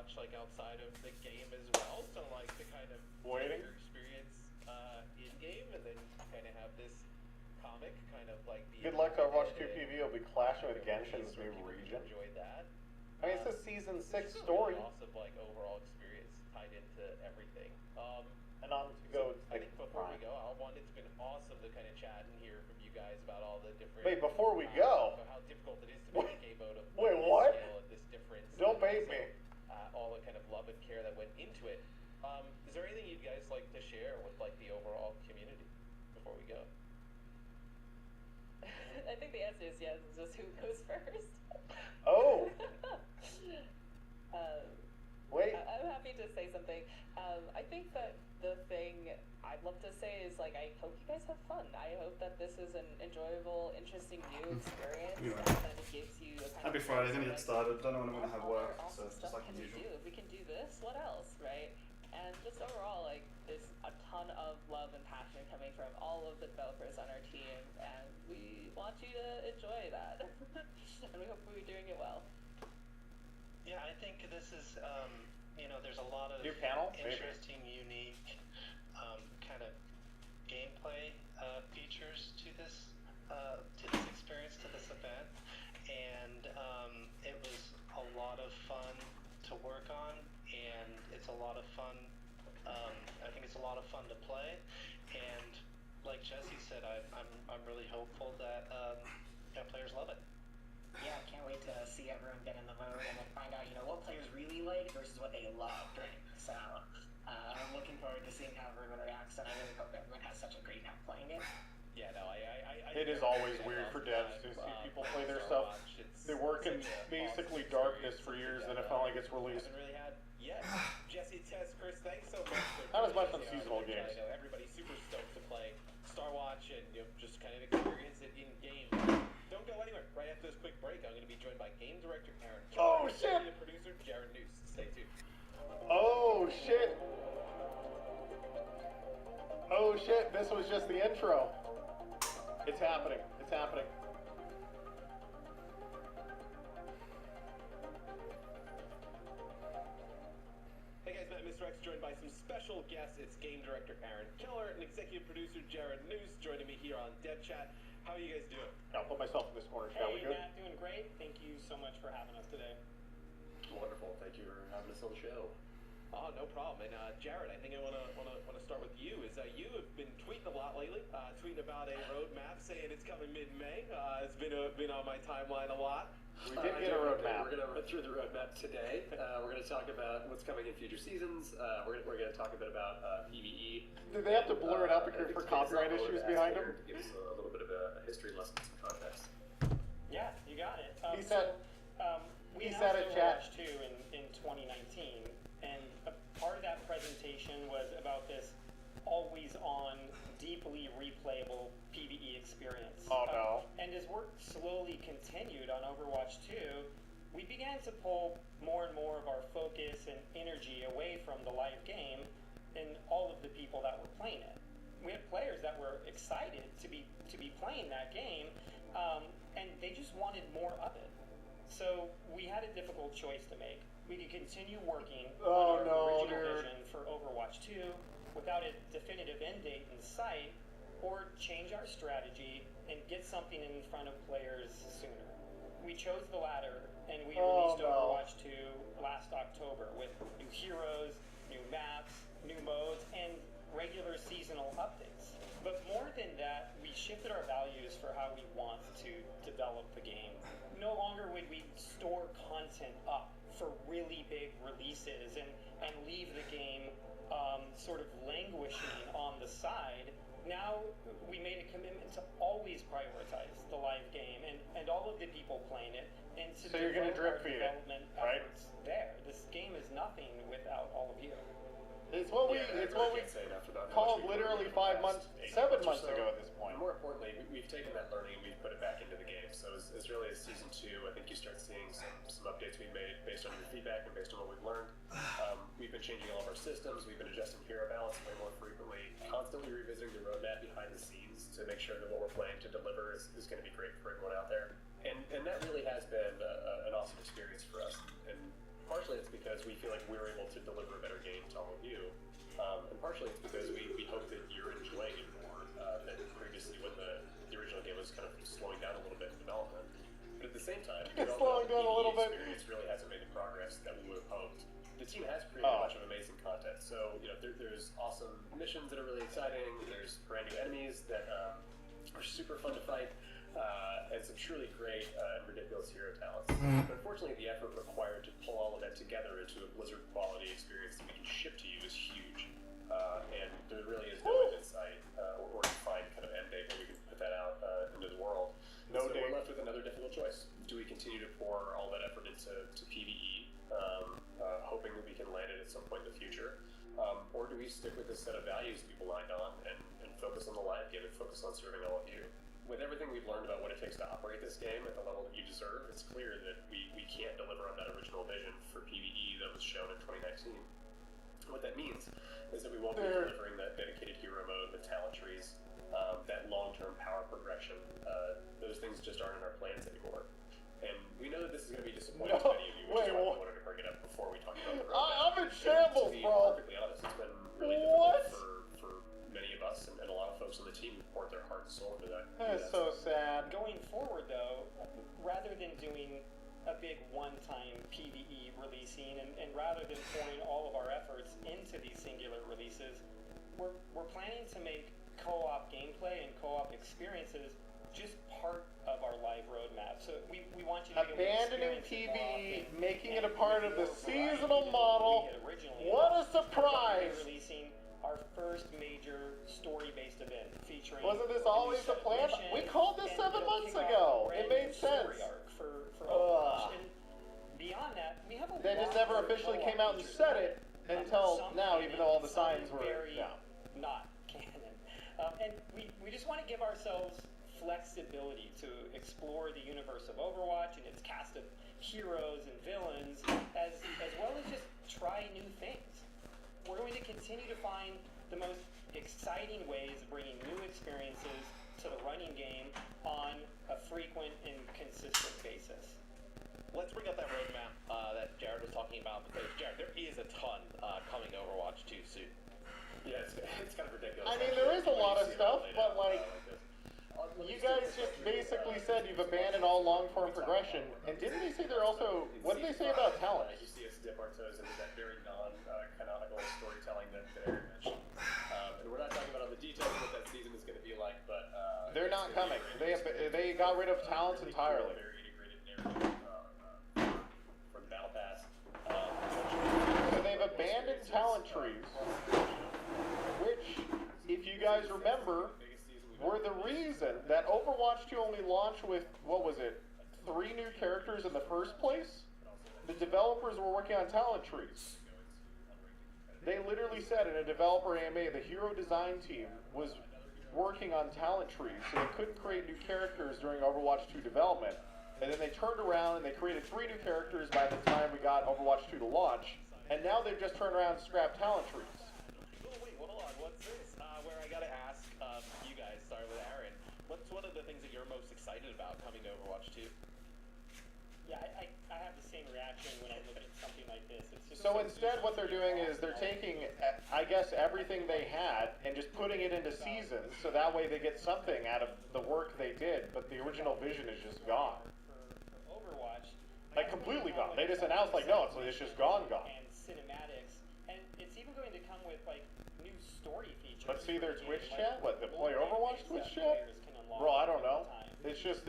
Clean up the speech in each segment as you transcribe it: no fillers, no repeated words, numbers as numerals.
much like outside of the game as well. So like to kind of Waiting. take your experience in game and then kind of have this comic kind of like be Good luck to Overwatch 2 PV. Will be clashing with Genshin's new region. Enjoy that. I mean, it's a season 6 It's just a story. really awesome like overall experience tied into everything. And on to go. I think before we go, it's been awesome to kind of chat and hear from you guys about all the different. Wait, before we go. How difficult it is to make a game mode of Wait, this what? scale and this difference. Don't bait me. All the kind of love and care that went into it. Is there anything you'd guys like to share with like the overall community before we go? I think the answer is yes. It's just who goes first. Oh. Wait. I'm happy to say something. I think that the thing I'd love to say is like I hope you guys have fun. I hope that this is an enjoyable, interesting new experience Yeah. and that it gives you a kind Happy of Friday, then you like, get started. Don't know when I'm going to have what work, other so awesome it's stuff just like can as we do? usual. If we can do this, what else, right? And just overall, like there's a ton of love and passion coming from all of the developers on our team, and we want you to enjoy that. And we hope we're doing it well. Yeah, I think this is, there's a lot of New panel? interesting, unique kind of gameplay features to this experience, to this event, and it was a lot of fun to work on, and it's a lot of fun. I think it's a lot of fun to play, and like Jesse said, I'm really hopeful that players love it. Yeah, I can't wait to see everyone get in the mode and then find out, what players really like versus what they love. So I'm looking forward to seeing how everyone reacts, and I really hope everyone has such a great time playing it. Yeah, no, It is always weird for devs to see people play their stuff. They work in basically darkness for years, and it finally gets released. Haven't really had yet. Jesse, Tess, Chris, thanks so much. Not as much on seasonal games. I know everybody's super stoked to play Star Watch and just kind of experience it in game. Don't go anywhere. Right after this quick break, I'm going to be joined by game director Aaron. Oh shit! And producer Jared Noose. Stay tuned. Oh shit! Oh shit! This was just the intro. It's happening. It's happening. Hey guys, Matt Mr. X joined by some special guests. It's game director Aaron Keller and executive producer Jared Noose joining me here on Dev Chat. How are you guys doing? I'll put myself in this corner. Shall we Hey, go? Matt, doing great. Thank you so much for having us today. Wonderful. Thank you for having us on the show. Oh, no problem. And Jared, I think I want to start with you. Is you have been tweeting a lot lately, tweeting about a roadmap, saying it's coming mid-May. It's been on my timeline a lot. We did get a roadmap. We're going to run through the roadmap today. We're going to talk about what's coming in future seasons. We're going to talk a bit about PvE. Did they have to blur it out because for copyright issues behind them? Give us a little bit of a history lesson, some context. Yeah, you got it. He said- we he said announced it, chat. Overwatch 2 in 2019, and a part of that presentation was about this always-on, deeply replayable PvE experience. Oh no. And as work slowly continued on Overwatch 2, we began to pull more and more of our focus and energy away from the live game and all of the people that were playing it. We had players that were excited to be playing that game, and they just wanted more of it. So we had a difficult choice to make. We could continue working Oh, on our no, original dude. vision for Overwatch 2 without a definitive end date in sight, or change our strategy and get something in front of players sooner. We chose the latter, and we Oh, released no. Overwatch 2 last October with new heroes, new maps, new modes, and regular seasonal updates. But more than that, we shifted our values for how we want to develop the game. No longer would we store content up for really big releases and leave the game sort of languishing on the side. Now we made a commitment to always prioritize the live game and all of the people playing it, and to So you're gonna devote drip our feed it, development right? efforts there. This game is nothing without all of you. It's what we Can't say enough about how called much we've literally learned 5 in the months, past 7 8 or months so. ago at this point. And more importantly, we've taken that learning and we've put it back into the game. So as really as season 2, I think you start seeing some updates we've made based on your feedback and based on what we've learned. We've been changing all of our systems. We've been adjusting hero balance way more frequently, constantly revisiting the roadmap behind the scenes to make sure that what we're planning to deliver is going to be great for everyone out there. And that really has been an awesome experience for us. And partially it's because we feel like we're able to deliver a better game to all of you. And partially it's because we hope that you're enjoying it more than previously when the original game was kind of slowing down a little bit in development. But at the same time, It's slowing down a little bit. Experience really hasn't made the progress that we would have hoped. The team has created a bunch of amazing content, so there's awesome missions that are really exciting. There's brand new enemies that are super fun to fight, and some truly great and ridiculous hero talents. But unfortunately, the effort required to pull all of that together into a Blizzard quality experience that we can ship to you is huge, and there really is no end in sight or defined kind of end date where we can put that out into the world. So we're left with another difficult choice. Do we continue to pour all that effort into PvE, hoping that we can land it at some point in the future? Or do we stick with this set of values we've aligned on and focus on the live game and focus on serving all of you? With everything we've learned about what it takes to operate this game at the level that you deserve, it's clear that we can't deliver on that original vision for PvE that was shown in 2019. What that means is that we won't be delivering that dedicated hero mode, the talent trees, that long-term power progression. Those things just aren't in our plans anymore. And we know that this is going to be disappointing to many of you, which is why we wanted to bring it up before we talked about the roadmap. I'm in shambles, to be bro. perfectly honest, it's been really difficult for many of us and a lot of folks on the team who poured their heart and soul into that. That's so sad. Going forward, though, rather than doing a big one-time PvE releasing, and rather than pouring all of our efforts into these singular releases, we're planning to make co-op gameplay and co-op experiences just part of our live roadmap. So we want you to abandoning PvE, making it a part of the seasonal model. What a surprise! Releasing our first major story-based event featuring. Wasn't this always the plan? We called this 7 months ago. It made sense. For Overwatch. And beyond that, we have a they just never officially came out and said it until now, even though all the signs were not canon. And we just want to give ourselves flexibility to explore the universe of Overwatch and its cast of heroes and villains, as well as just try new things. We're going to continue to find the most exciting ways of bringing new experiences to the running game on a frequent and consistent basis. Let's bring up that roadmap that Jared was talking about, because Jared, there is a ton coming to Overwatch 2 soon. Yeah, it's kind of ridiculous. I mean, there is a lot of stuff, but like, you guys just basically said you've abandoned all long-form progression, and didn't they say they're also, what did they say about talent? You see us dip our toes into that very non-canonical storytelling that Aaron mentioned. And we're not talking about all the details of what that season is going to be like, but... they're not coming. They got rid of talents entirely. Very integrated narrative for the Battle Pass. So they've abandoned talent trees, which, if you guys remember, were the reason that Overwatch 2 only launched with, what was it, 3 new characters in the first place? The developers were working on talent trees. They literally said in a developer AMA, the hero design team was working on talent trees, so they couldn't create new characters during Overwatch 2 development. And then they turned around and they created 3 new characters by the time we got Overwatch 2 to launch. And now they've just turned around and scrapped talent trees. Oh, wait, hold on, what's this? Where I gotta ask you guys, starting with Aaron, what's one of the things that you're most excited about coming to Overwatch 2? Yeah, I have the same reaction when I look at something like this. It's just So instead what they're doing is they're taking, I guess, everything they had and just putting it into seasons, so that way they get something out of the work they did, but the original vision is just gone. For Overwatch, Like, completely gone. They just announced, like, no, it's just gone. And cinematics, and it's even going to come with like new story features. Let's see their Twitch chat. What, the Play Overwatch Twitch chat? Bro, I don't know. It's just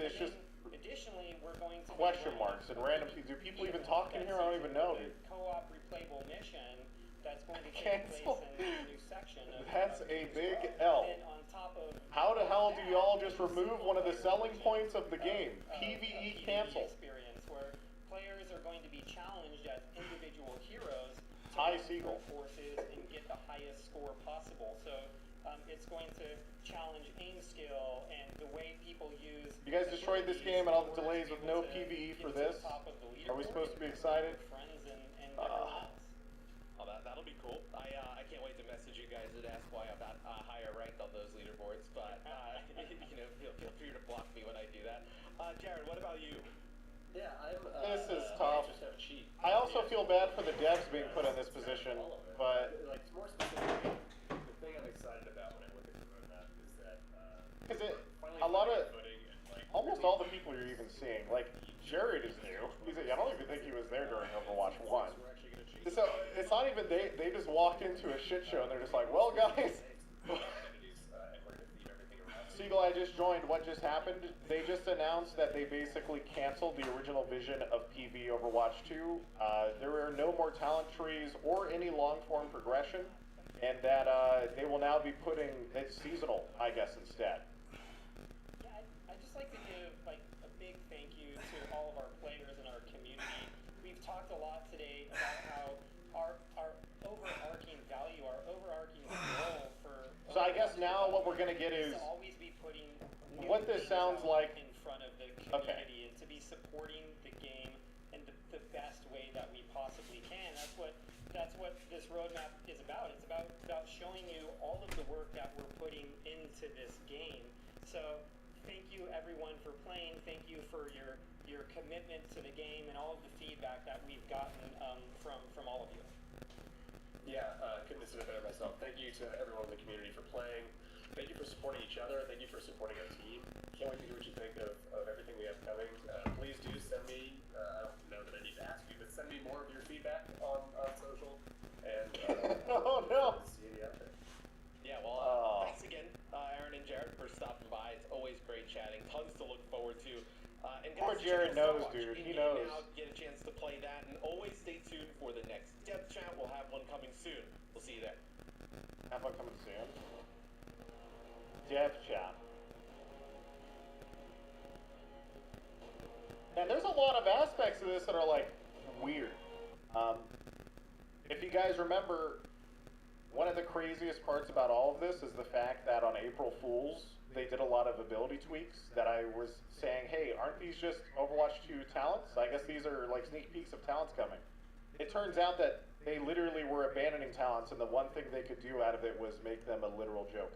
Additionally, we're going to question marks and random. Do people even talk in here? I don't even know, dude. Co-op replayable mission that's going to take place in a new section. That's a big L. On top of How the hell do y'all just remove one of the selling points of the game? PvE cancel. Experience where players are going to be challenged as individual heroes to High run Seagull. forces and get the highest score possible. So it's going to challenge aim skill and the way people use. You guys destroyed this game and all the delays with no PvE for this. Are we supposed to be excited? Friends and Oh, that'll be cool. I can't wait to message you guys and ask why I'm not higher ranked on those leaderboards, but feel free to block me when I do that. Jared, what about you? Yeah, I'm. This is tough. Just have a cheat. I also feel bad for the devs being put in this position, but Like more specifically, the thing I'm excited about when I look at the roadmap is that because finally a lot of footing and like almost all the people you're even seeing, like Jared is new. I don't even think he was there during Overwatch 1. we're actually gonna change So it's not even they just walked into a shit show and they're just like, well guys. identities and we're gonna theme everything around. Siegel, I just joined. What just happened? They just announced that they basically canceled the original vision of PV Overwatch 2. There are no more talent trees or any long-form progression, and that they will now be putting it seasonal, I guess, instead. Yeah, I'd just like to give like a big thank you to all of our players and our community. We've talked a lot today about how our overarching value, our overarching goal for. So I guess now what we're gonna get is to always be putting new what this things sounds out like. in front of the Okay. community and to be supporting the game in the best way that we possibly can. That's what this roadmap is about. It's about showing you all of the work that we're putting into this game. So thank you everyone for playing. Thank you for your commitment to the game and all of the feedback that we've gotten from all of you. Yeah, couldn't have said it better myself. Thank you to everyone in the community for playing. Thank you for supporting each other. Thank you for supporting our team. Can't wait to hear what you think of everything we have coming. Please do send me, I don't know that I need to ask you, but send me more of your feedback on social. And Oh no! see you out there. Yeah, well, thanks again, Aaron and Jared, for stopping by. It's always great chatting. Tons to look forward to. And guys, Poor check Jared out knows, Starwatch. dude. He In-game knows. Now, get a chance to play that, and always stay tuned for the next Dev Chat. We'll have one coming soon. We'll see you there. Have fun coming soon. Dev chat. And there's a lot of aspects of this that are like weird. If you guys remember, one of the craziest parts about all of this is the fact that on April Fools, they did a lot of ability tweaks that I was saying, hey, aren't these just Overwatch 2 talents? I guess these are like sneak peeks of talents coming. It turns out that they literally were abandoning talents, and the one thing they could do out of it was make them a literal joke.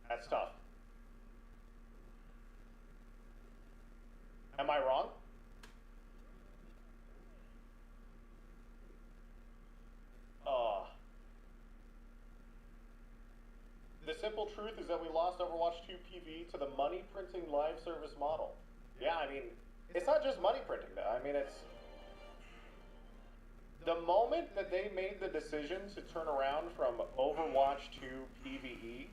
That's tough. Am I wrong? The simple truth is that we lost Overwatch 2 PV to the money printing live service model. Yeah, I mean, it's not just money printing though. I mean, it's the moment that they made the decision to turn around from Overwatch 2 PvE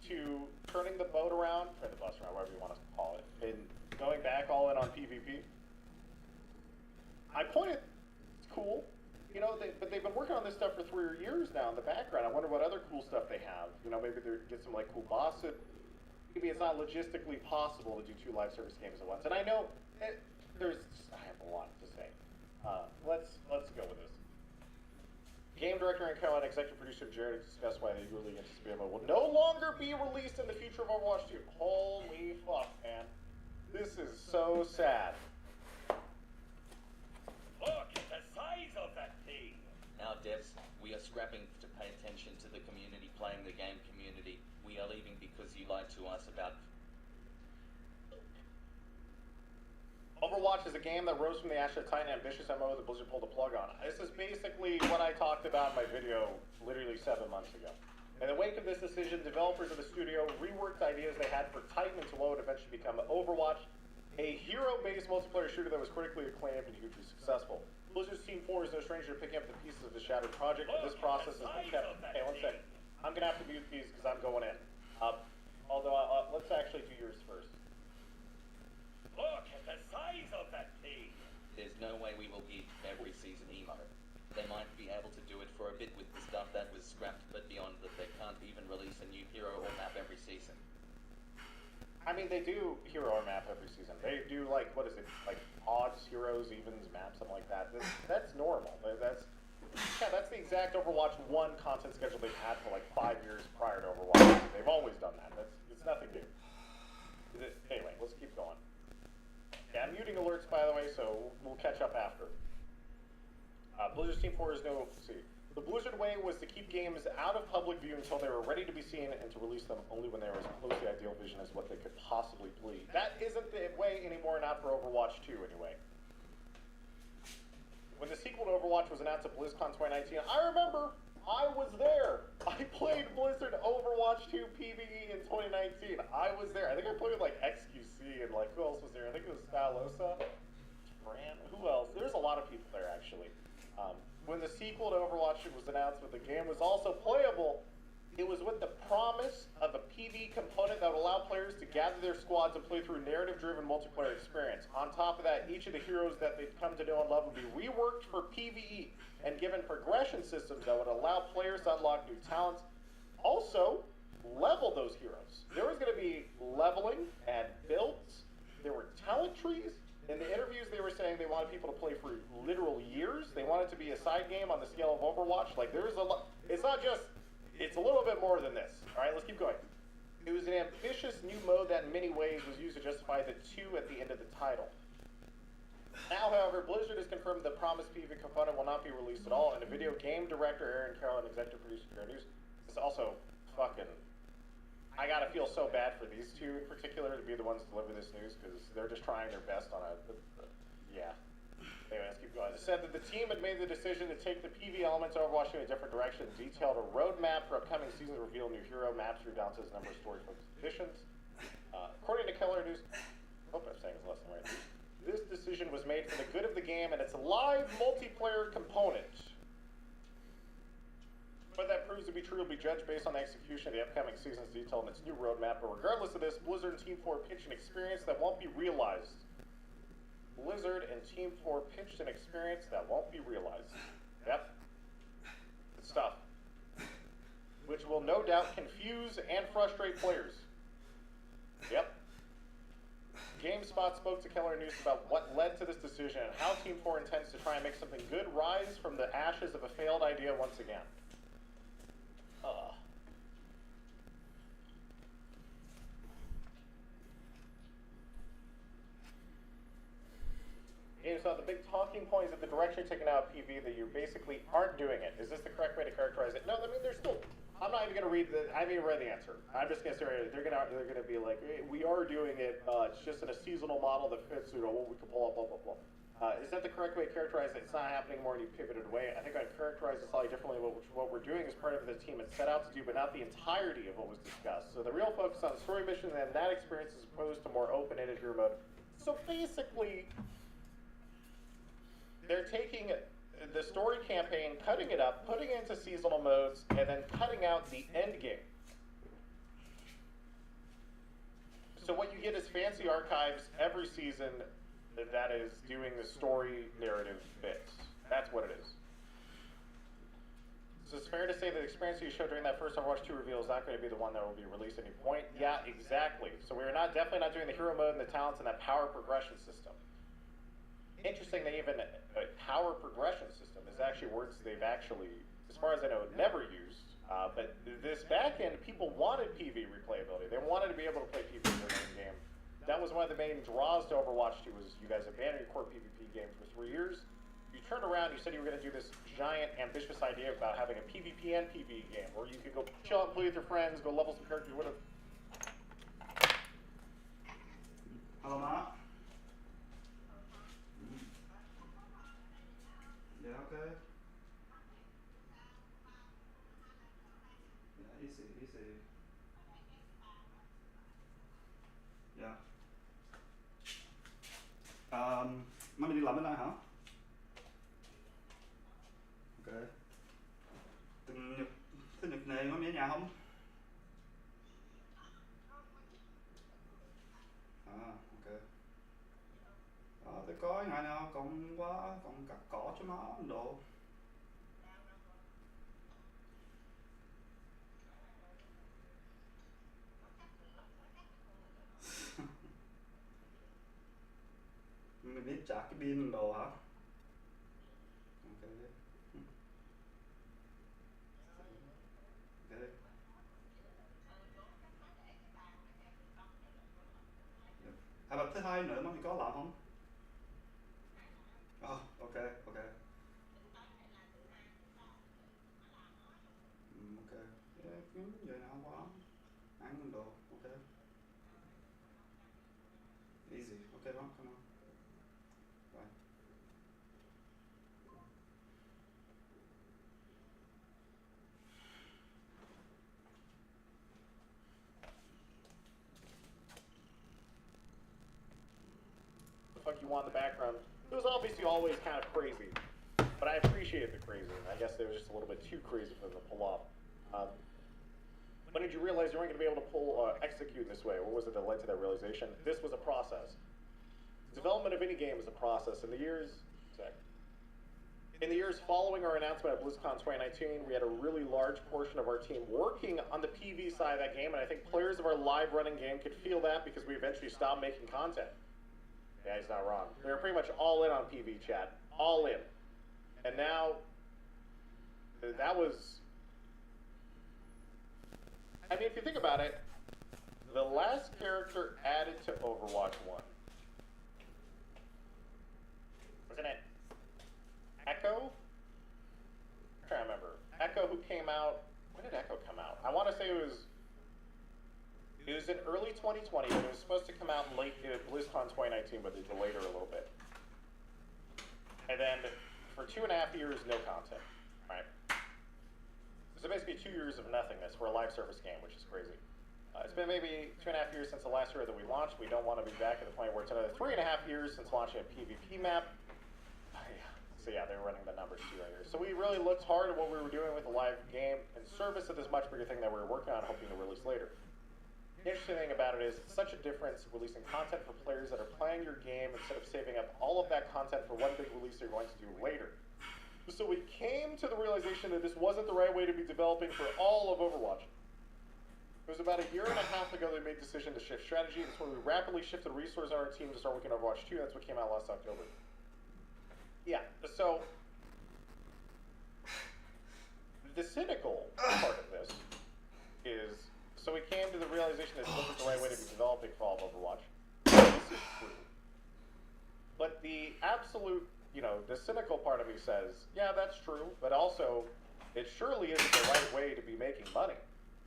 to turning the boat around, turn the bus around, whatever you want to call it, and going back all in on PvP. I pointed, it's cool. You know, but they've been working on this stuff for 3 years now in the background. I wonder what other cool stuff they have. You know, maybe they get some like cool bosses. Maybe it's not logistically possible to do 2 live service games at once. And I know I have a lot to say. Let's go with this. Game director and co and executive producer Jared discussed why the eagerly anticipated mode will no longer be released in the future of Overwatch 2. Holy fuck, man! This is so sad. Look at the size of that thing! Now, devs, we are scrapping to pay attention to the community, playing the game community. We are leaving because you lied to us about... Overwatch is a game that rose from the ashes of Titan ambitious MMO that Blizzard pulled the plug on. This is basically what I talked about in my video literally 7 months ago. In the wake of this decision, developers of the studio reworked ideas they had for Titan into what would eventually become Overwatch, a hero-based multiplayer shooter that was critically acclaimed and hugely successful. Blizzard's Team 4 is no stranger to picking up the pieces of the shattered project, but this process has been kept... Hey, one second. I'm going to have to mute these because I'm going in. Although, let's actually do yours first. Look at the size of that thing! There's no way we will give every season emo. They might be able to do it for a bit with the stuff that was scrapped, but beyond that, they can't even release a new hero or map every season. I mean, they do hero or map every season. They do, like, what is it, like, odds, heroes, evens, maps, something like that. That's normal. That's the exact Overwatch 1 content schedule they've had for, like, 5 years prior to Overwatch. They've always done that. It's nothing new. Anyway, let's keep going. Yeah, I'm muting alerts, by the way, so we'll catch up after. Blizzard's Team 4 is no... Let's see. The Blizzard way was to keep games out of public view until they were ready to be seen and to release them only when they were as close to the ideal vision as what they could possibly be. That isn't the way anymore, not for Overwatch 2 anyway. When the sequel to Overwatch was announced at BlizzCon 2019, I remember I was there. I played Blizzard Overwatch 2 PvE in 2019. I was there. I think I played with like XQC and like who else was there? I think it was Stalosa. Fran. Who else? There's a lot of people there actually. When the sequel to Overwatch was announced, but the game was also playable, it was with the promise of a PvE component that would allow players to gather their squads and play through a narrative-driven multiplayer experience. On top of that, each of the heroes that they've come to know and love would be reworked for PvE and given progression systems that would allow players to unlock new talents. Also, level those heroes. There was going to be leveling and builds. There were talent trees. In the interviews, they were saying they wanted people to play for literal years. They wanted it to be a side game on the scale of Overwatch. Like, there's a lot. It's not just, it's a little bit more than this. All right, let's keep going. It was an ambitious new mode that in many ways was used to justify the 2 at the end of the title. Now, however, Blizzard has confirmed the promised PvE component will not be released at all, and the video game director Aaron Carroll and executive producer Chiro News is also fucking... I gotta feel so bad for these two in particular to be the ones to deliver this news, because they're just trying their best on a... yeah. Anyway, let's keep going. It said that the team had made the decision to take the PvE elements of Overwatch in a different direction, detailed a roadmap for upcoming seasons, reveal new hero maps, rebalances, number of story-focused editions. According to Keller News... I hope I'm saying his lesson right. This decision was made for the good of the game and its live multiplayer component. Whether that proves to be true will be judged based on the execution of the upcoming season's detail and its new roadmap, but regardless of this, Blizzard and Team 4 pitched an experience that won't be realized. Blizzard and Team 4 pitched an experience that won't be realized. Yep. Good stuff. Which will no doubt confuse and frustrate players. Yep. GameSpot spoke to Keller News about what led to this decision and how Team 4 intends to try and make something good rise from the ashes of a failed idea once again. GameStop, the big talking point is that the direction you're taking out of PvE, that you basically aren't doing it. Is this the correct way to characterize it? No, I mean, there's still... I'm not even going to read the... I haven't even read the answer. I'm just going to say they're going to be like, hey, we are doing it, it's just in a seasonal model that fits, you know, what we can pull up, blah, blah, blah. Is that the correct way to characterize it? It's not happening more and you pivoted away. I think I'd characterize it slightly differently, what we're doing is part of the team had set out to do, but not the entirety of what was discussed. So the real focus on the story mission and that experience as opposed to more open-ended hero mode. So basically... they're taking the story campaign, cutting it up, putting it into seasonal modes, and then cutting out the end game. So what you get is fancy archives every season that is doing the story narrative bits. That's what it is. So it's fair to say that the experience you showed during that first Overwatch 2 reveal is not going to be the one that will be released at any point. Yeah, exactly. So we're definitely not doing the hero mode and the talents and that power progression system. Interesting that even a power progression system is actually words they've actually, as far as I know, never used. But this back end, people wanted PvE replayability. They wanted to be able to play PvE in their main game. That was one of the main draws to Overwatch 2 was you guys abandoned your core PvP game for 3 years. You turned around, you said you were going to do this giant, ambitious idea about having a PvP and PvE game where you could go chill out and play with your friends, go level some characters, whatever. Hello, Matt. Yeah, okay. Yeah, easy, easy. Yeah. Mai mình đi làm bên này hả? Ok. Từng nhật, thứ nhật này có ở nhà không? Ok. Thế có ngày nào còn qua, còn cắt cỏ cho nó đồ. Mình biết trả cái pin đồ hả? Ok. Ok. Bật thứ hai nữa mà mình có làm không? Ok, ok. fuck you want in the background. It was obviously always kind of crazy, but I appreciated the crazy. I guess it was just a little bit too crazy for them to pull off. When did you realize you weren't going to be able to execute this way? What was it that led to that realization? This was a process. Development of any game is a process. In the years following our announcement at BlizzCon 2019, we had a really large portion of our team working on the PV side of that game, and I think players of our live running game could feel that because we eventually stopped making content. Yeah, he's not wrong. They were pretty much all in on PV chat. All in. And now, that was... I mean, if you think about it, the last character added to Overwatch 1. Wasn't it Echo? I'm trying to remember. Echo, who came out... When did Echo come out? I want to say it was in early 2020, but it was supposed to come out in late BlizzCon 2019, but they delayed her a little bit. And then, for 2.5 years, no content, right? So basically 2 years of nothingness for a live service game, which is crazy. It's been maybe 2.5 years since the last hero that we launched. We don't want to be back at the point where it's another 3.5 years since launching a PvP map. So yeah, they're running the numbers too right here. So we really looked hard at what we were doing with the live game in service of this much bigger thing that we were working on, hoping to release later. The interesting thing about it is it's such a difference releasing content for players that are playing your game instead of saving up all of that content for one big release you're going to do later. So we came to the realization that this wasn't the right way to be developing for all of Overwatch. It was about 1.5 years ago they made the decision to shift strategy. That's when we rapidly shifted resources on our team to start working on Overwatch 2. That's what came out last October. Yeah, so the cynical part of this is, so we came to the realization that this wasn't the right way to be developing for all of Overwatch. This is true. But the absolute, the cynical part of me says, yeah, that's true, but also, it surely isn't the right way to be making money.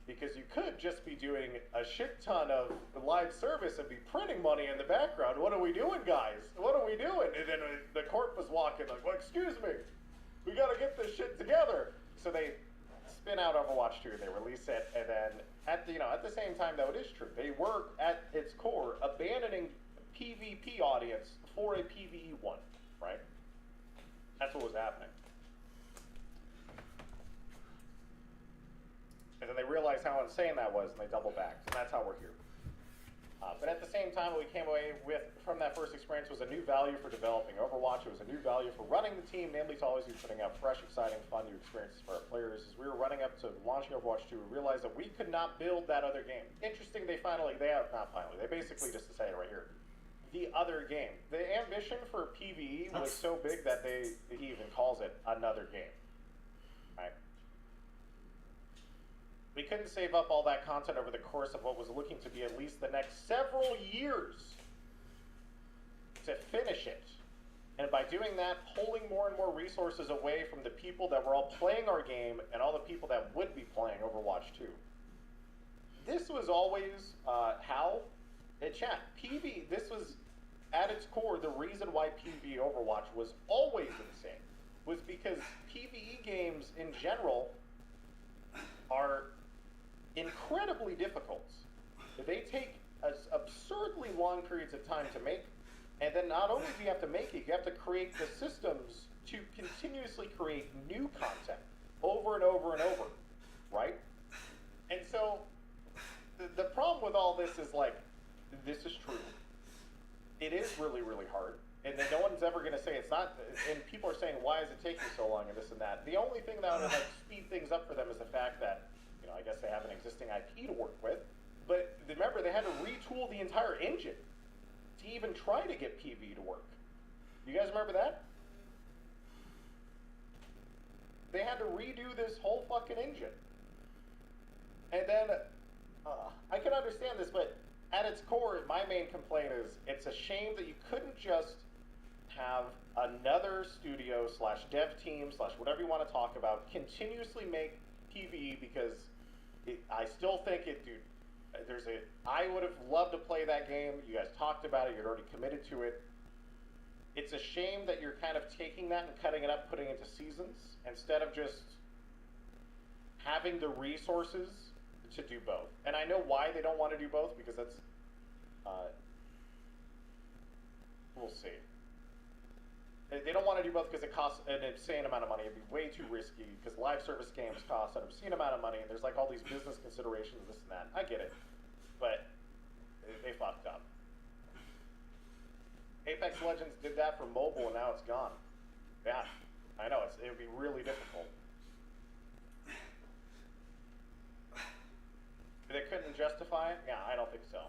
Because you could just be doing a shit ton of live service and be printing money in the background. What are we doing, guys? What are we doing? And then the corp was walking like, well, excuse me, we gotta get this shit together. So they spin out Overwatch 2, they release it, and then at the same time, though, it is true. They were, at its core, abandoning PvP audience for a PvE one, right? That's what was happening. And then they realized how insane that was, and they doubled back. And that's how we're here. But at the same time, what we came away with from that first experience was a new value for developing Overwatch. It was a new value for running the team, namely to always be putting out fresh, exciting, fun new experiences for our players. As we were running up to launching Overwatch 2, we realized that we could not build that other game. Interesting, they basically just decided right here. The other game. The ambition for PvE was so big that he even calls it another game. Right? We couldn't save up all that content over the course of what was looking to be at least the next several years to finish it. And by doing that, pulling more and more resources away from the people that were all playing our game and all the people that would be playing Overwatch 2. This was always how, in chat, PvE, this was at its core, the reason why PvE Overwatch was always insane was because PvE games in general are incredibly difficult. They take absurdly long periods of time to make, and then not only do you have to make it, you have to create the systems to continuously create new content over and over and over, right? And so the problem with all this is like, this is true. It is really, really hard. And then no one's ever going to say it's not, and people are saying, why is it taking so long and this and that. The only thing that would speed things up for them is the fact that, I guess they have an existing IP to work with, but remember, they had to retool the entire engine to even try to get PvE to work. You guys remember that? They had to redo this whole fucking engine. And then, I can understand this, but at its core, my main complaint is, it's a shame that you couldn't just have another studio / dev team / whatever you want to talk about continuously make PvE, because I still think it, dude, I would have loved to play that game. You guys talked about it, you're already committed to it. It's a shame that you're kind of taking that and cutting it up, putting it into seasons, instead of just having the resources to do both. And I know why they don't want to do both, because that's We'll see. They don't want to do both because it costs an insane amount of money. It'd be way too risky because live service games cost an obscene amount of money, and there's like all these business considerations, this and that. I get it, but they fucked up. Apex Legends did that for mobile, and now it's gone. Yeah, I know, it would be really difficult. They couldn't justify it? Yeah, I don't think so.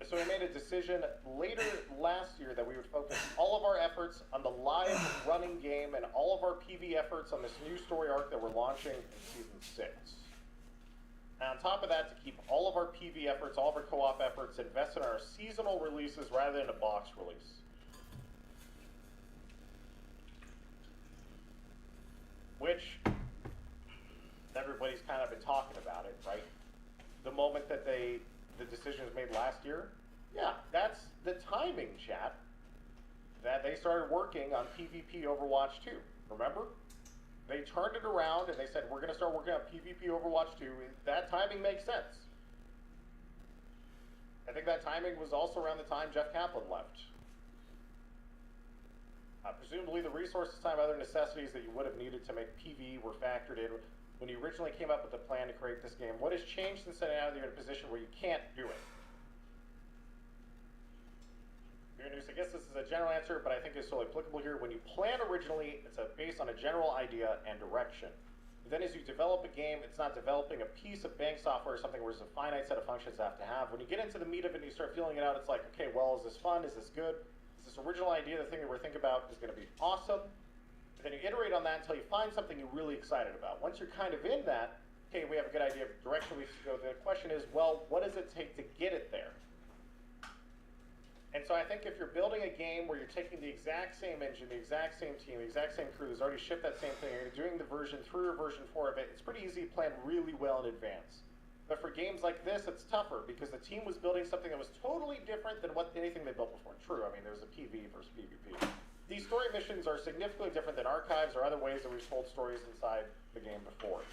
So we made a decision later last year that we would focus all of our efforts on the live running game and all of our PV efforts on this new story arc that we're launching in Season 6. And on top of that, to keep all of our PV efforts, all of our co-op efforts invested in our seasonal releases rather than a box release. Which everybody's kind of been talking about it, right? The moment that the decision was made last year, yeah, that's the timing, chat, that they started working on PvP Overwatch 2. Remember? They turned it around and they said, we're going to start working on PvP Overwatch 2. That timing makes sense. I think that timing was also around the time Jeff Kaplan left. Presumably the resources, time, other necessities that you would have needed to make PvE were factored in when you originally came up with the plan to create this game. What has changed since then now that you're in a position where you can't do it? I guess this is a general answer, but I think it's still applicable here. When you plan originally, it's based on a general idea and direction. Then as you develop a game, it's not developing a piece of bank software or something where there's a finite set of functions I have to have. When you get into the meat of it and you start feeling it out, it's like, okay, well, is this fun? Is this good? Is this original idea, the thing that we're thinking about, is going to be awesome? And then you iterate on that until you find something you're really excited about. Once you're kind of in that, okay, we have a good idea of the direction we should go. The question is, well, what does it take to get it there? And so I think if you're building a game where you're taking the exact same engine, the exact same team, the exact same crew that's already shipped that same thing, and you're doing the version 3 or version 4 of it, it's pretty easy to plan really well in advance. But for games like this, it's tougher because the team was building something that was totally different than anything they built before. True, I mean, there's a PvE versus PvP. These story missions are significantly different than archives or other ways that we've told stories inside the game before.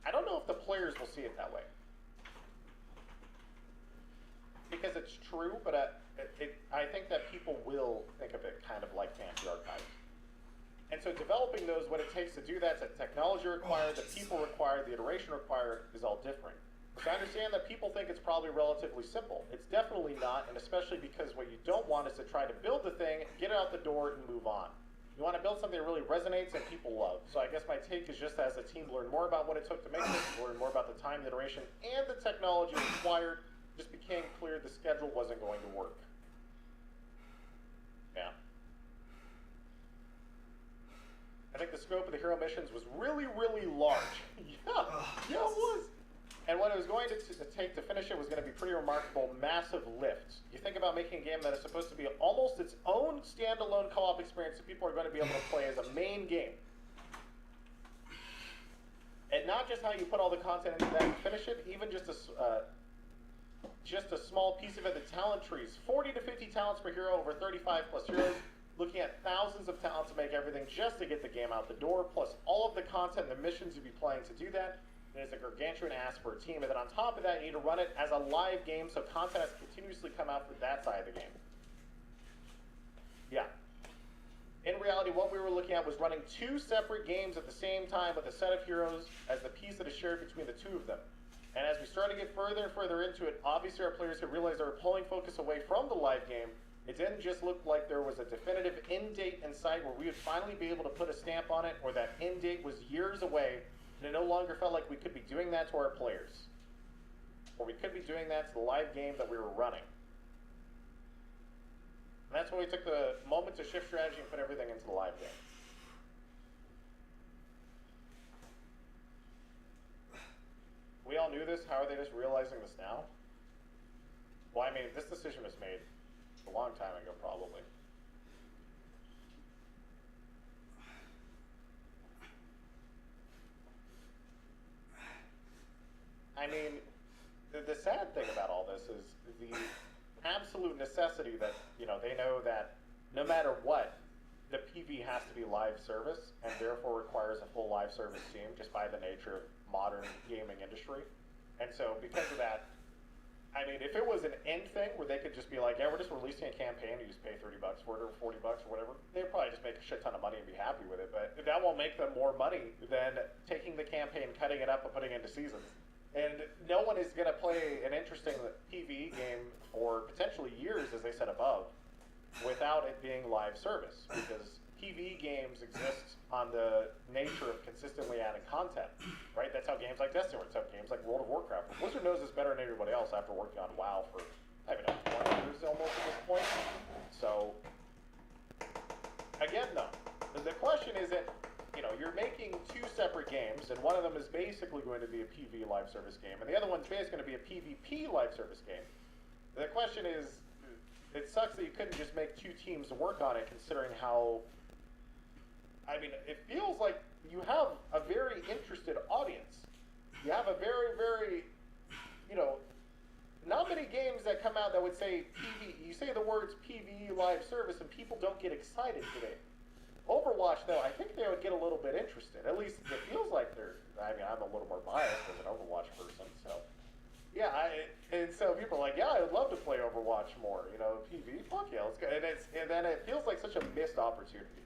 I don't know if the players will see it that way. Because it's true, but I think that people will think of it kind of like Fantasy Archives. And so developing those, what it takes to do that, the technology required, the people required, the iteration required, is all different. So I understand that people think it's probably relatively simple. It's definitely not, and especially because what you don't want is to try to build the thing, get it out the door, and move on. You want to build something that really resonates and people love. So I guess my take is just as the team learned more about what it took to make this, learn more about the time, the iteration, and the technology required, just became clear the schedule wasn't going to work. Yeah. I think the scope of the hero missions was really, really large. Yeah, it was. And what it was going to take to finish it was going to be pretty remarkable, massive lift. You think about making a game that is supposed to be almost its own standalone co-op experience that people are going to be able to play as a main game. And not just how you put all the content into that and finish it, even just a small piece of it, the talent trees. 40 to 50 talents per hero, over 35 plus heroes. Looking at thousands of talents to make everything just to get the game out the door, plus all of the content and the missions you'd be playing to do that. And it's a gargantuan ask for a team. And then on top of that, you need to run it as a live game, so content has to continuously come out for that side of the game. Yeah. In reality, what we were looking at was running 2 separate games at the same time with a set of heroes as the piece that is shared between the 2 of them. And as we started to get further and further into it, obviously our players had realized they were pulling focus away from the live game. It didn't just look like there was a definitive end date in sight where we would finally be able to put a stamp on it, or that end date was years away, and it no longer felt like we could be doing that to our players. Or we could be doing that to the live game that we were running. And that's when we took the moment to shift strategy and put everything into the live game. We all knew this. How are they just realizing this now? Well, I mean, this decision was made a long time ago, probably. I mean, the sad thing about all this is the absolute necessity that, they know that no matter what, the PV has to be live service, and therefore requires a full live service team just by the nature of modern gaming industry. And so because of that, I mean, if it was an end thing where they could just be like, yeah, we're just releasing a campaign, you just pay $30 for it or $40 or whatever, they'd probably just make a shit ton of money and be happy with it. But that won't make them more money than taking the campaign, cutting it up, and putting it into seasons. And no one is going to play an interesting PvE game for potentially years, as they said above, without it being live service, because PvE games exist on the nature of consistently adding content, right? That's how games like Destiny work. That's how games like World of Warcraft work. Blizzard knows this better than everybody else after working on WoW for, I don't know, 20 years almost at this point. So, again though, the question isn't, you know, you're making two separate games, and one of them is basically going to be a PvE live service game, and the other one's basically going to be a PvP live service game. The question is, it sucks that you couldn't just make two teams work on it, considering how, I mean, it feels like you have a very interested audience. You have a very, very, you know, not many games that come out that would say PvE. You say the words PvE live service and people don't get excited today. Overwatch, though, I think they would get a little bit interested. At least it feels like they're, I mean, I'm a little more biased as an Overwatch person, so. Yeah, and so people are like, yeah, I would love to play Overwatch more, you know, PvE, fuck yeah, let's go. And then it feels like such a missed opportunity.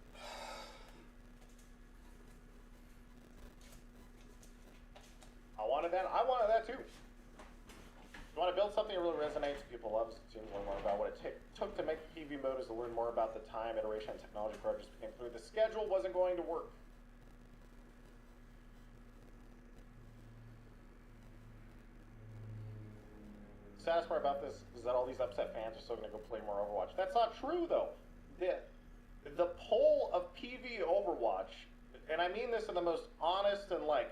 I wanted that too. You want to build something that really resonates, people love, seems to learn more about what it took to make the PvE mode, is to learn more about the time, iteration, and technology projects became clear. The schedule wasn't going to work. The saddest part about this is that all these upset fans are still going to go play more Overwatch. That's not true, though. The pull of PvE Overwatch, and I mean this in the most honest and, like,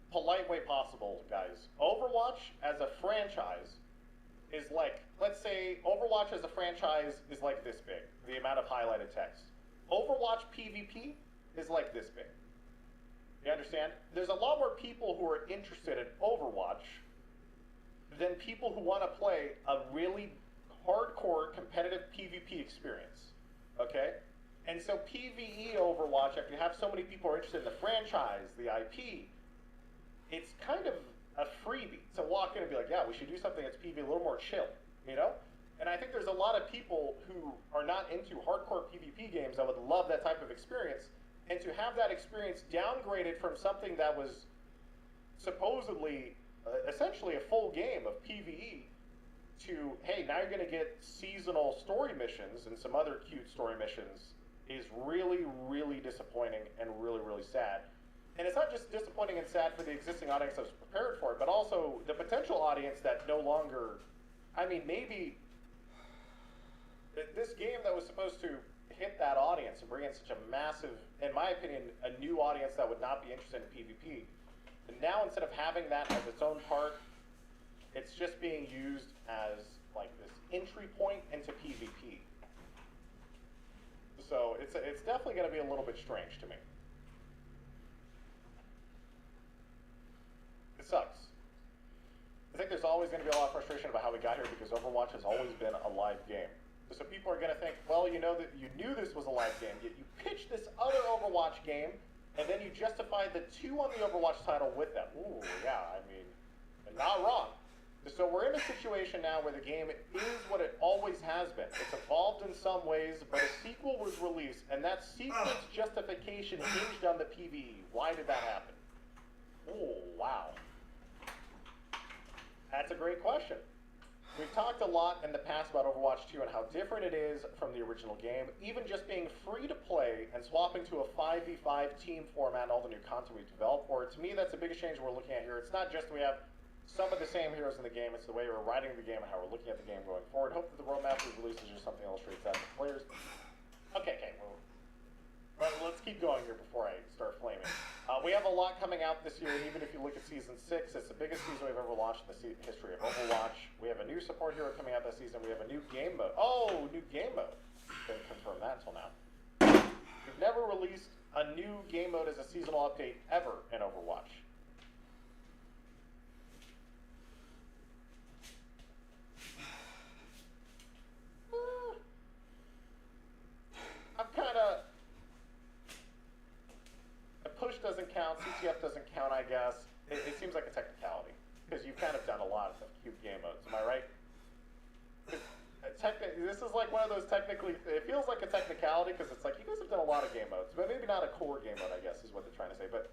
polite way possible, guys. Overwatch as a franchise is like, let's say Overwatch as a franchise is like this big, the amount of highlighted text. Overwatch PvP is like this big. You understand? There's a lot more people who are interested in Overwatch than people who want to play a really hardcore competitive PvP experience. Okay? And so PvE Overwatch, after you have so many people who are interested in the franchise, the IP, it's kind of a freebie to walk in and be like, yeah, we should do something that's PvP a little more chill, you know? And I think there's a lot of people who are not into hardcore PvP games that would love that type of experience, and to have that experience downgraded from something that was supposedly, essentially a full game of PvE, to, hey, now you're going to get seasonal story missions and some other cute story missions, is really, really disappointing and really, really sad. And it's not just disappointing and sad for the existing audience that was prepared for it, but also the potential audience that no longer, I mean, maybe this game that was supposed to hit that audience and bring in such a massive, in my opinion, a new audience that would not be interested in PvP. And now instead of having that as its own part, it's just being used as like this entry point into PvP. So it's definitely going to be a little bit strange to me. Sucks. I think there's always going to be a lot of frustration about how we got here, because Overwatch has always been a live game. So people are going to think, well, you know that you knew this was a live game, yet you pitched this other Overwatch game, and then you justified the two on the Overwatch title with them. Ooh, yeah, I mean, not wrong. So we're in a situation now where the game is what it always has been. It's evolved in some ways, but a sequel was released, and that sequel's justification hinged on the PvE. Why did that happen? Oh, wow. That's a great question. We've talked a lot in the past about Overwatch 2 and how different it is from the original game. Even just being free to play and swapping to a 5v5 team format and all the new content we've developed for it, to me that's the biggest change we're looking at here. It's not just we have some of the same heroes in the game, it's the way we're writing the game and how we're looking at the game going forward. Hope that the roadmap we've released is just something that illustrates that to players. Okay, well, let's keep going here before I start flaming. We have a lot coming out this year, and even if you look at Season 6, it's the biggest season we've ever launched in the history of Overwatch. We have a new support hero coming out this season. We have a new game mode. Oh, new game mode. Didn't confirm that until now. We've never released a new game mode as a seasonal update ever in Overwatch. I'm kind of... Push doesn't count, CTF doesn't count, I guess. It seems like a technicality. because you've kind of done a lot of cute game modes. Am I right? This is like one of those technically, it feels like a technicality because it's like you guys have done a lot of game modes, but maybe not a core game mode, I guess, is what they're trying to say. But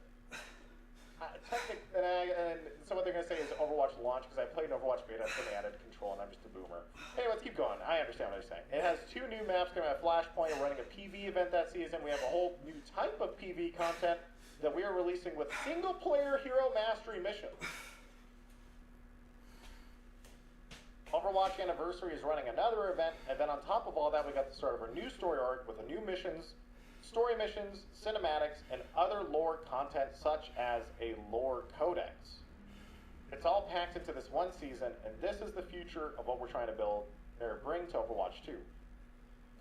and so what they're going to say is Overwatch launch, because I played an Overwatch beta, so they added control, and I'm just a boomer. Hey, let's keep going. I understand what they're saying. It has 2 new maps coming out of Flashpoint. We're running a PV event that season. We have a whole new type of PV content that we are releasing with single-player hero mastery missions. Overwatch Anniversary is running another event, and then on top of all that, we got the start of our new story arc with the new missions, story missions, cinematics, and other lore content such as a lore codex. It's all packed into this one season, and this is the future of what we're trying to build or bring to Overwatch 2.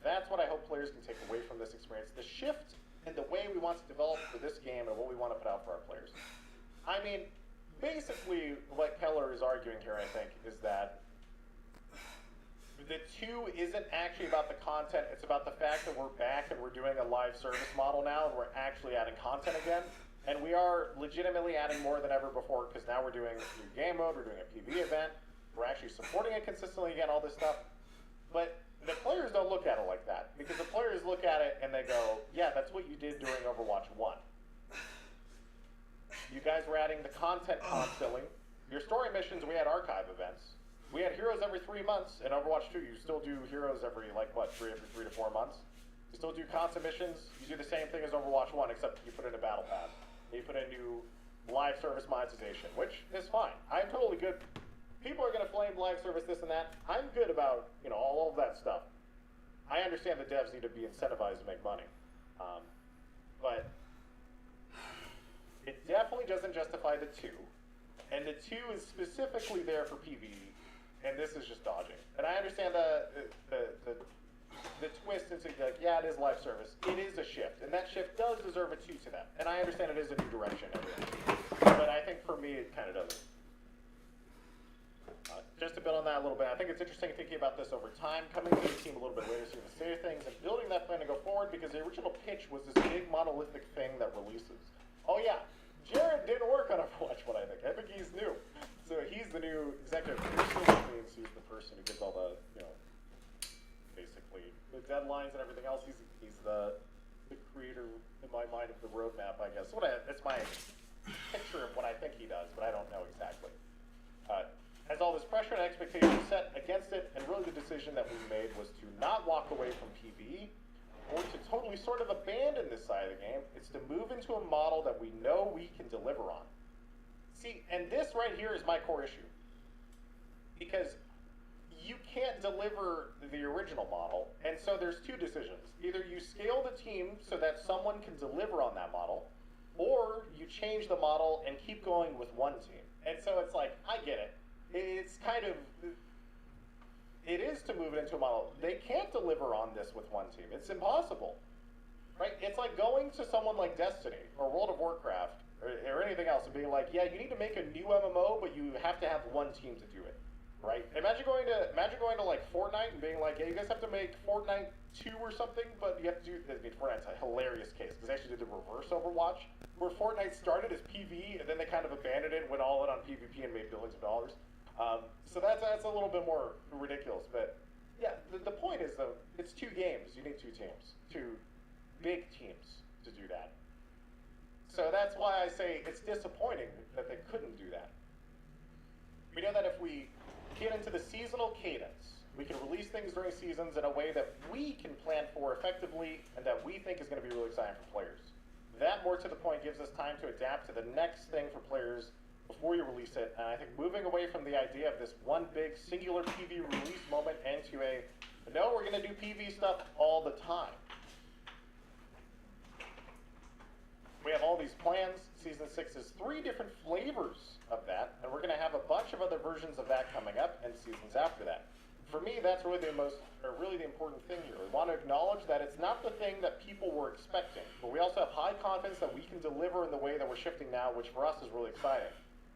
That's what I hope players can take away from this experience. The shift in the way we want to develop for this game and what we want to put out for our players. I mean, basically what Keller is arguing here, I think, is that the 2 isn't actually about the content, it's about the fact that we're back and we're doing a live service model now and we're actually adding content again. And we are legitimately adding more than ever before because now we're doing a new game mode, we're doing a PV event, we're actually supporting it consistently again, all this stuff. But the players don't look at it like that because the players look at it and they go, yeah, that's what you did during Overwatch 1. You guys were adding the content constantly. Your story missions, we had archive events. We had heroes every 3 months. In Overwatch 2, you still do heroes every, like, what, every 3 to 4 months? You still do constant missions. You do the same thing as Overwatch 1, except you put in a battle pass. You put in new live service monetization, which is fine. I'm totally good. People are going to flame live service, this and that. I'm good about, all of that stuff. I understand the devs need to be incentivized to make money. But it definitely doesn't justify the 2. And the 2 is specifically there for PvE. And this is just dodging. And I understand the twist into like, yeah, it is live service. It is a shift, and that shift does deserve a 2 to that. And I understand it is a new direction, but I think for me it kind of doesn't. Just to build on that a little bit, I think it's interesting thinking about this over time, coming to the team a little bit later, so you can say things, and building that plan to go forward, because the original pitch was this big monolithic thing that releases. Oh yeah, Jared didn't work on Overwatch 1, I think he's new. So he's the new executive producer, which means he's the person who gives all the, basically the deadlines and everything else. He's the creator in my mind of the roadmap, I guess. It's my picture of what I think he does, but I don't know exactly. Has all this pressure and expectation set against it, and really the decision that we made was to not walk away from PvE, or to totally sort of abandon this side of the game. It's to move into a model that we know we can deliver on. See, and this right here is my core issue. Because you can't deliver the original model, and so there's 2 decisions. Either you scale the team so that someone can deliver on that model, or you change the model and keep going with one team. And so it's like, I get it. It's kind of, it is to move it into a model. They can't deliver on this with one team. It's impossible. Right? It's like going to someone like Destiny or World of Warcraft or anything else and being like, yeah, you need to make a new MMO, but you have to have one team to do it, right? Imagine going to like Fortnite and being like, yeah, you guys have to make Fortnite 2 or something, but you have to do. I mean, Fortnite's a hilarious case because they actually did the reverse Overwatch, where Fortnite started as PvE and then they kind of abandoned it, went all in on PvP, and made billions of dollars. So that's a little bit more ridiculous, but yeah, the point is though, it's 2 games. You need 2 teams, 2 big teams to do that. So that's why I say it's disappointing that they couldn't do that. We know that if we get into the seasonal cadence, we can release things during seasons in a way that we can plan for effectively and that we think is going to be really exciting for players. That, more to the point, gives us time to adapt to the next thing for players before you release it. And I think moving away from the idea of this one big singular PV release moment into no, we're going to do PV stuff all the time. We have all these plans. Season 6 is 3 different flavors of that, and we're going to have a bunch of other versions of that coming up and seasons after that. For me, that's really the important thing here. We want to acknowledge that it's not the thing that people were expecting, but we also have high confidence that we can deliver in the way that we're shifting now, which for us is really exciting.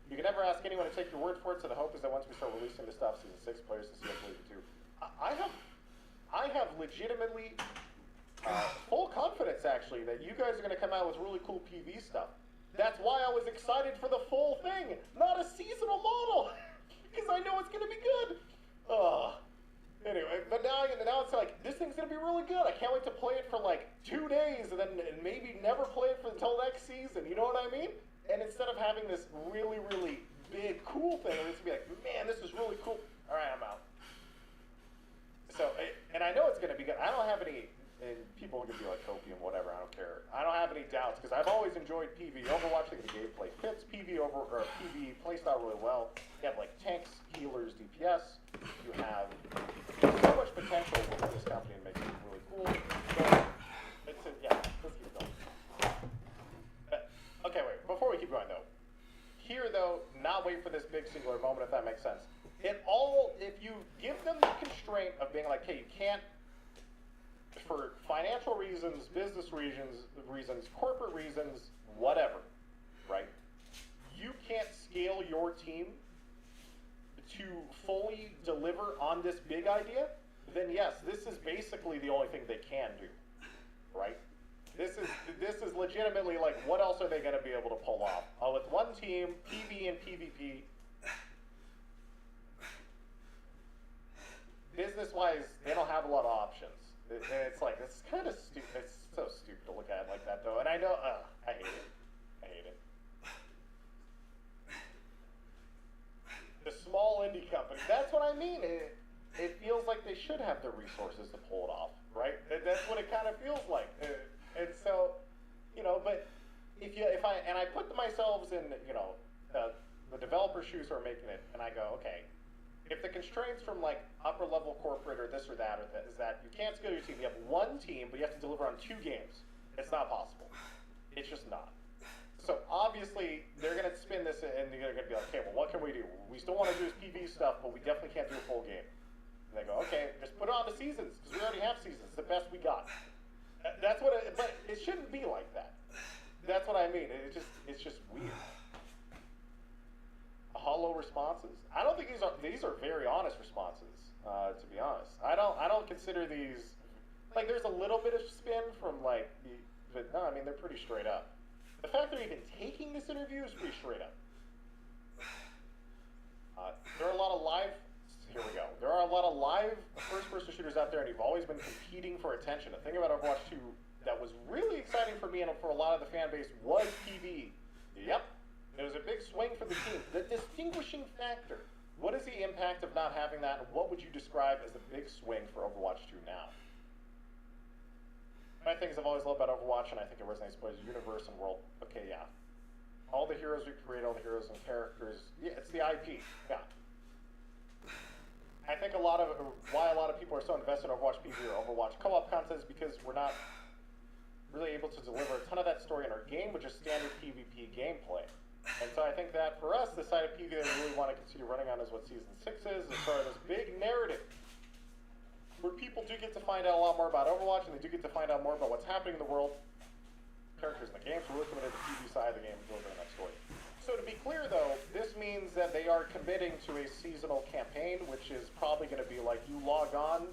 You can never ask anyone to take your word for it, so the hope is that once we start releasing the stuff, Season 6 players to see us believe it too. I have legitimately full confidence, actually, that you guys are going to come out with really cool PV stuff. That's why I was excited for the full thing, not a seasonal model, because I know it's gonna be good. Anyway, but now it's like, this thing's gonna be really good. I can't wait to play it for like 2 days and then maybe never play it until next season. You know what I mean? And instead of having this really, really big, cool thing, it's gonna be like, man, this is really cool. All right, I'm out. So, and I know it's gonna be good. I don't have any, and people are gonna be like opium, whatever. I don't care. I don't have any doubts because I've always enjoyed PV. Overwatch, I think the gameplay fits PV playstyle really well. You have like tanks, healers, DPS. You have so much potential with this company and makes it really cool. So, yeah, let's keep going. Okay, wait. Before we keep going though, here though, not wait for this big singular moment if that makes sense. If you give them the constraint of being like, hey, you can't, for financial reasons, business reasons, corporate reasons, whatever, right? You can't scale your team to fully deliver on this big idea, then yes, this is basically the only thing they can do, right? This is legitimately like, what else are they going to be able to pull off? With one team, PV and PvP, business-wise, they don't have a lot of options. And it's like, it's kind of stupid. It's so stupid to look at it like that, though. And I know, I hate it. I hate it. The small indie company, that's what I mean. It feels like they should have the resources to pull it off, right? That's what it kind of feels like. And so, you know, but if I put myself in, you know, the developer shoes who are making it, and I go, okay, if the constraints from like upper level corporate or this or that is that you can't scale your team, you have one team, but you have to deliver on 2 games. It's not possible. It's just not. So obviously they're gonna spin this and they're gonna be like, okay, well, what can we do? We still want to do this PV stuff, but we definitely can't do a full game. And they go, okay, just put it on the seasons because we already have seasons. It's the best we got. That's what. But it shouldn't be like that. That's what I mean. It's just weird. Hollow responses. I don't think these are very honest responses. To be honest, I don't consider these like there's a little bit of spin from like but no, I mean they're pretty straight up. The fact they're even taking this interview is pretty straight up. There are a lot of live. Here we go. There are a lot of live first-person shooters out there, and you've always been competing for attention. The thing about Overwatch 2 that was really exciting for me and for a lot of the fan base was PV. Yep. It was a big swing for the team. The distinguishing factor. What is the impact of not having that, and what would you describe as the big swing for Overwatch 2 now? My things I've always loved about Overwatch, and I think it resonates with universe and world. Okay, yeah. All the heroes we create, all the heroes and characters. Yeah, it's the IP. Yeah. I think why a lot of people are so invested in Overwatch PvP or Overwatch co-op content is because we're not really able to deliver a ton of that story in our game, which is standard PvP gameplay. And so I think that for us, the side of PvP that we really want to continue running on is what Season 6 is, as far as this big narrative, where people do get to find out a lot more about Overwatch, and they do get to find out more about what's happening in the world, characters in the game, so we're looking at the PvP side of the game and delivering that story. So to be clear, though, this means that they are committing to a seasonal campaign, which is probably going to be like you log on,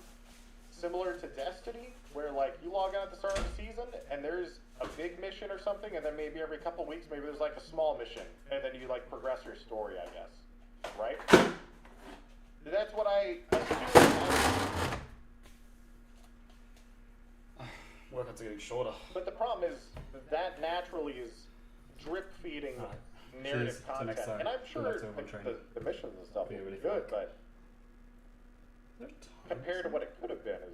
similar to Destiny, where like you log on at the start of the season, and there's a big mission or something, and then maybe every couple of weeks, maybe there's like a small mission, and then you like progress your story, I guess, right? That's what I assume. Workouts are getting shorter. But the problem is that naturally is drip feeding narrative content, and I'm sure the missions and stuff will be good, but compared to what it could have been is